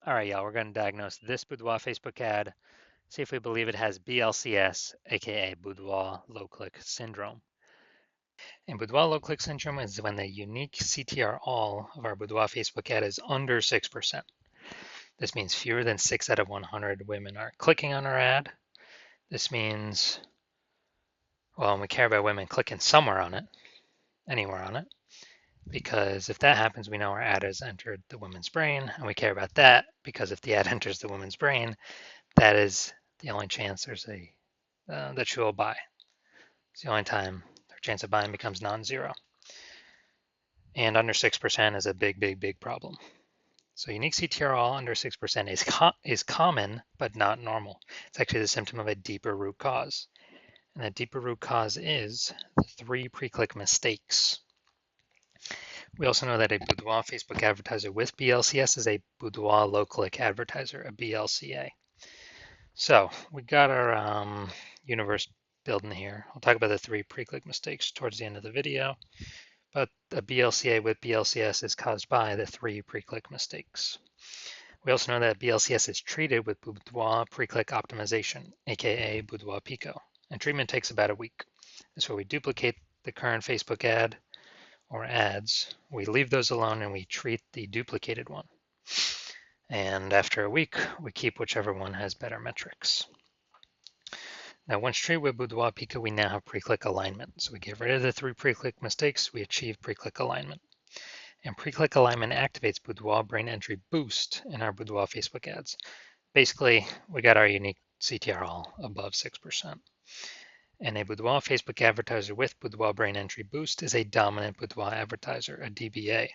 All right, y'all, we're going to diagnose this Boudoir Facebook ad, see if we believe it has BLCS, aka Boudoir low-click syndrome. And Boudoir low-click syndrome is when the unique CTR all of our Boudoir Facebook ad is under 6%. This means fewer than 6 out of 100 women are clicking on our ad. This means, well, we care about women clicking somewhere on it, anywhere on it, because if that happens, we know our ad has entered the woman's brain, and we care about that because if the ad enters the woman's brain, that is the only chance that she will buy. It's the only time her chance of buying becomes non-zero. And under 6% is a big problem. So unique CTR all under 6% is common, but not normal. It's actually the symptom of a deeper root cause. And that deeper root cause is 3 pre-click mistakes. We also know that a Boudoir Facebook advertiser with BLCS is a Boudoir low-click advertiser, a BLCA. So we got our universe building here. I'll talk about the 3 pre-click mistakes towards the end of the video, but a BLCA with BLCS is caused by the 3 pre-click mistakes. We also know that BLCS is treated with Boudoir pre-click optimization, aka Boudoir Pico, and treatment takes about a week. That's where we duplicate the current Facebook ad or ads, we leave those alone and we treat the duplicated one. And after a week, we keep whichever one has better metrics. Now, once treated with Boudoir Pico, we now have pre-click alignment. So we get rid of the 3 pre-click mistakes, we achieve pre-click alignment. And pre-click alignment activates Boudoir brain entry boost in our Boudoir Facebook ads. Basically, we got our unique CTR all above 6%. And a Boudoir Facebook advertiser with Boudoir brain entry boost is a dominant Boudoir advertiser, a DBA.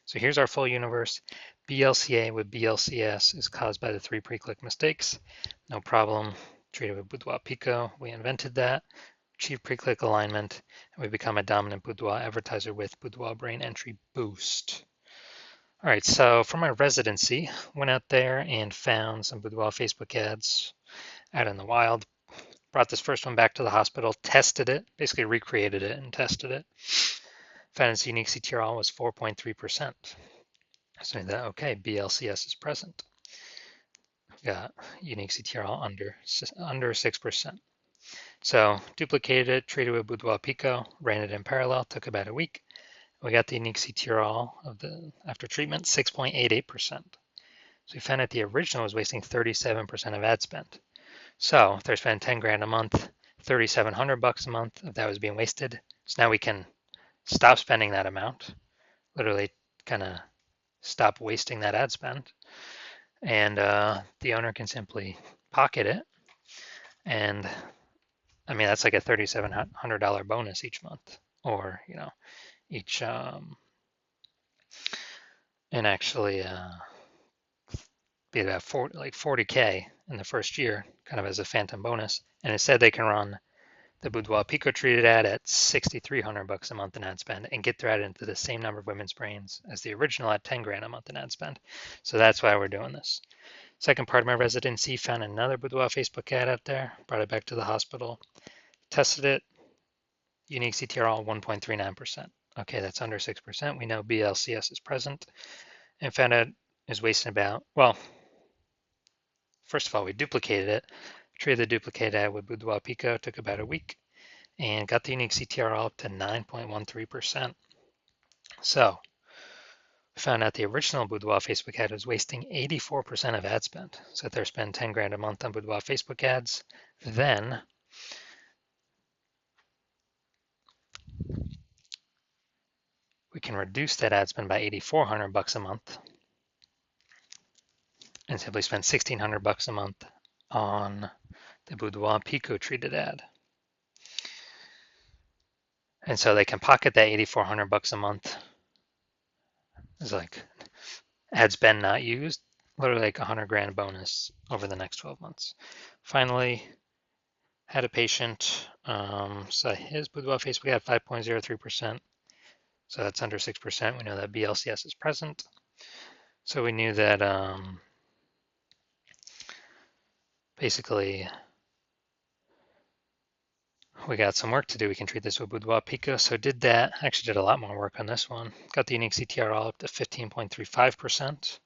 So here's our full universe. BLCA with BLCS is caused by the 3 pre-click mistakes. No problem. Treated with Boudoir Pico. We invented that. Achieve pre-click alignment. And we become a dominant Boudoir advertiser with Boudoir brain entry boost. All right, so for my residency, went out there and found some Boudoir Facebook ads out in the wild. Brought this first one back to the hospital, tested it, basically recreated it and tested it. Found its unique CTR was 4.3%. So that, okay, BLCS is present. Got unique CTR under 6%. So duplicated it, treated with Boudoir Pico, ran it in parallel, took about a week. We got the unique CTR of the after treatment, 6.88%. So we found that the original was wasting 37% of ad spend. So if they're spending 10 grand a month, 3,700 bucks a month, if that was being wasted. So now we can stop spending that amount, literally kind of stop wasting that ad spend. And the owner can simply pocket it. And I mean, that's like a $3,700 bonus each month, or, each, and actually be about 40K in the first year, kind of as a phantom bonus. And instead they can run the Boudoir Pico treated ad at 6,300 bucks a month in ad spend and get their ad into the same number of women's brains as the original at 10 grand a month in ad spend. So that's why we're doing this. Second part of my residency, found another Boudoir Facebook ad out there, brought it back to the hospital, tested it, unique CTR all 1.39%. Okay, that's under 6%. We know BLCS is present, and found out is wasting about, well, first of all, we duplicated it, treated the duplicated ad with Boudoir Pico, took about a week, and got the unique CTR all up to 9.13%. So we found out the original Boudoir Facebook ad was wasting 84% of ad spend. So if they're spending 10 grand a month on Boudoir Facebook ads, then we can reduce that ad spend by 8,400 bucks a month and simply spend 1,600 bucks a month on the Boudoir Pico treated ad. And so they can pocket that 8,400 bucks a month. It's like ad spend not used, literally like 100 grand bonus over the next 12 months. Finally, had a patient, so his Boudoir Facebook had 5.03%. So that's under 6%. We know that BLCS is present. So we knew that basically we got some work to do. We can treat this with Boudoir Pico. So did that. Actually did a lot more work on this one. Got the unique CTR all up to 15.35%.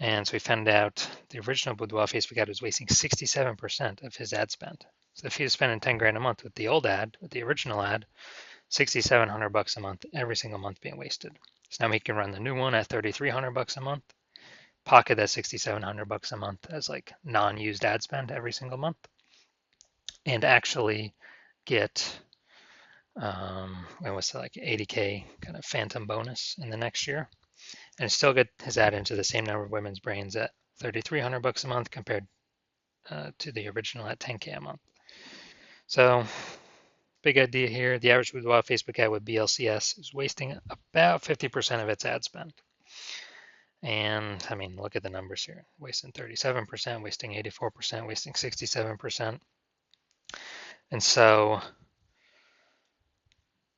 And so we found out the original Boudoir Facebook ad was wasting 67% of his ad spend. So if he was spending 10 grand a month with the old ad, with the original ad, 6,700 bucks a month, every single month being wasted. So now he can run the new one at 3,300 bucks a month, pocket that 6,700 bucks a month as like non-used ad spend every single month, and actually get what's it, like 80K kind of phantom bonus in the next year, and still get his ad into the same number of women's brains at 3,300 bucks a month compared to the original at 10K a month. So big idea here. The average Boudoir Facebook ad with BLCS is wasting about 50% of its ad spend. And I mean, look at the numbers here. Wasting 37%, wasting 84%, wasting 67%. And so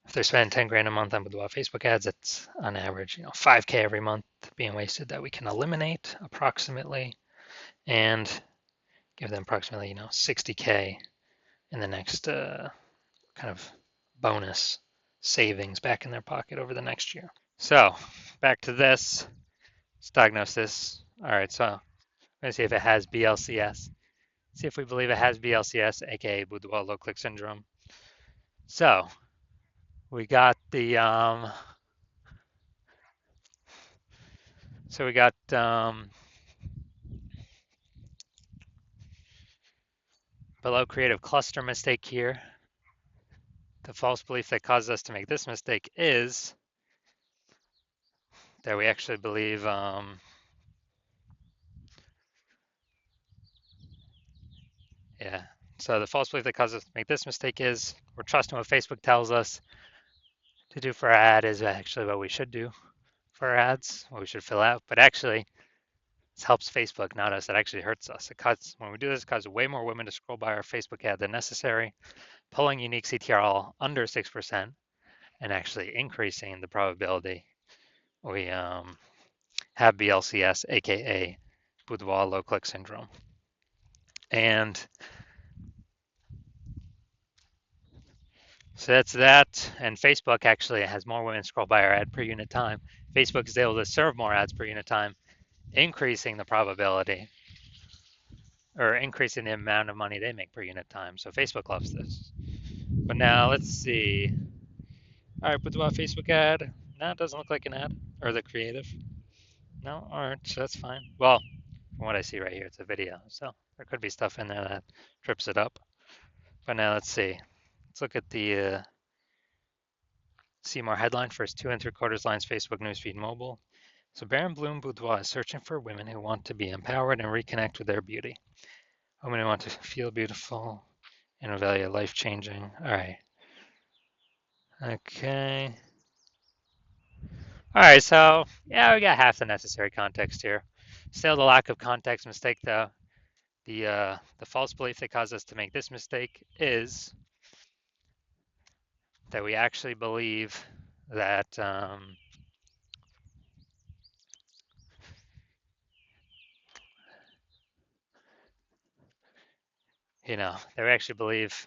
if they're spending 10 grand a month on Boudoir Facebook ads, that's on average, 5K every month being wasted that we can eliminate approximately and give them approximately, 60K in the next kind of bonus savings back in their pocket over the next year. So back to this. Let's diagnose this. All right, so I'm going to see if it has BLCS. See if we believe it has BLCS, aka Boudoir low click syndrome. So we got the below creative cluster mistake here. The false belief that caused us to make this mistake is that we actually believe so the false belief that caused us to make this mistake is we're trusting what Facebook tells us to do for our ad is actually what we should do for our ads, what we should fill out. But actually, this helps Facebook, not us. It actually hurts us. When we do this, it causes way more women to scroll by our Facebook ad than necessary, pulling unique CTRL under 6%, and actually increasing the probability we have BLCS, aka Boudoir low click syndrome. And so that's that. And Facebook actually has more women scroll by our ad per unit time. Facebook is able to serve more ads per unit time, increasing the probability or increasing the amount of money they make per unit time. So Facebook loves this. But now let's see. All right, Boudoir Facebook ad. No, it doesn't look like an ad or the creative. No, all right, so that's fine. Well, from what I see right here, it's a video. So there could be stuff in there that trips it up. But now let's see. Let's look at the see more headline. First 2 3/4 lines, Facebook newsfeed mobile. So Baron Bloom Boudoir is searching for women who want to be empowered and reconnect with their beauty. Women who want to feel beautiful and value life-changing. All right. Okay. All right, so yeah, we got half the necessary context here. Still the lack of context mistake though. The false belief that caused us to make this mistake is that we actually believe that that we actually believe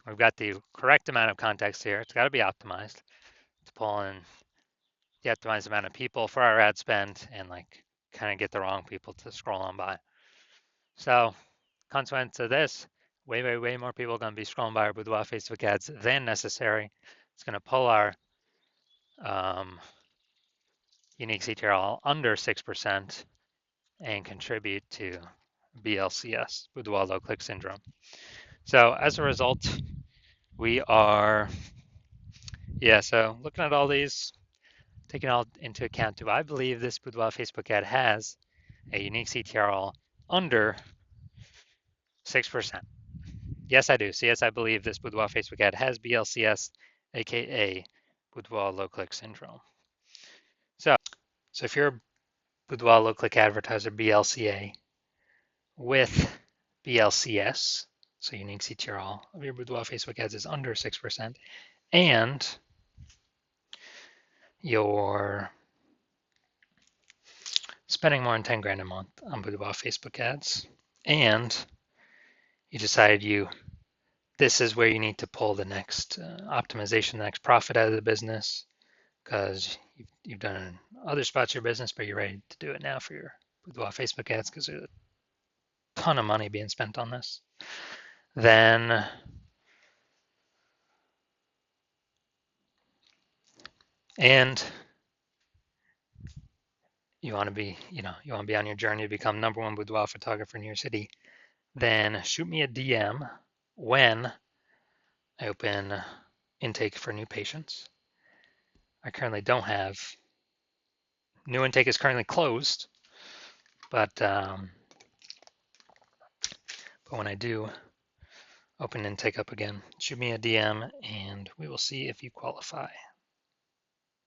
we've got the correct amount of context here. It's got to be optimized to pull in the optimized amount of people for our ad spend and like kind of get the wrong people to scroll on by. So consequence of this, way more people are going to be scrolling by our Boudoir Facebook ads than necessary. It's going to pull our unique CTRL under 6% and contribute to BLCS, Boudoir low click syndrome. So as a result, we are, so looking at all these, taking all into account, do I believe this Boudoir Facebook ad has a unique CTRL under 6%? Yes, I do. So yes, I believe this Boudoir Facebook ad has BLCS, aka Boudoir low click syndrome. So if you're a Boudoir low click advertiser BLCA with BLCS, so unique CTRL of your Boudoir Facebook ads is under 6%, and you're spending more than 10 grand a month on Boudoir Facebook ads, and you decide this is where you need to pull the next optimization, the next profit out of the business, because you've done it in other spots of your business, but you're ready to do it now for your Boudoir Facebook ads because there's a ton of money being spent on this. Then and you want to be, you want to be on your journey to become #1 boudoir photographer in your city, then shoot me a DM when I open intake for new patients. I currently don't have, new intake is currently closed, but when I do open intake up again, shoot me a DM and we will see if you qualify.